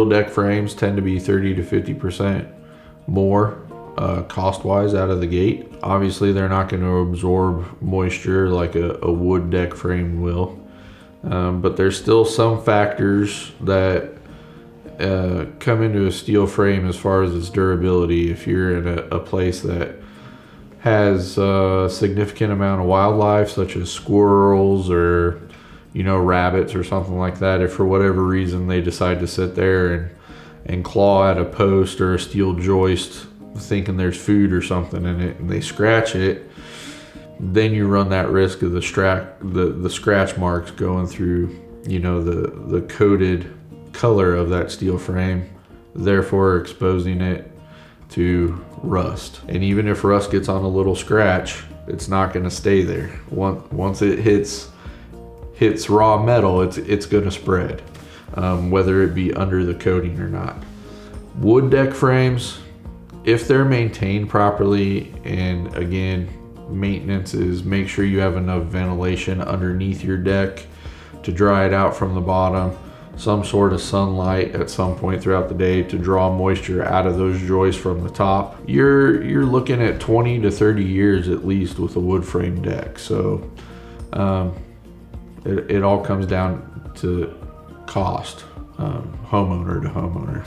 steel deck frames tend to be 30 to 50% more cost-wise out of the gate. Obviously, they're not going to absorb moisture like a wood deck frame will, but there's still some factors that come into a steel frame as far as its durability. If you're in a place that has a significant amount of wildlife, such as squirrels or rabbits or something like that, if for whatever reason they decide to sit there and claw at a post or a steel joist thinking there's food or something in it, and they scratch it, then you run that risk of the scratch marks going through the coated color of that steel frame, therefore exposing it to rust. And even if rust gets on a little scratch, it's not going to stay there. Once it hits raw metal, it's going to spread, whether it be under the coating or not. Wood deck frames, if they're maintained properly, and again, maintenance is make sure you have enough ventilation underneath your deck to dry it out from the bottom, some sort of sunlight at some point throughout the day to draw moisture out of those joists from the top. You're looking at 20 to 30 years at least with a wood frame deck. So it all comes down to cost, homeowner to homeowner.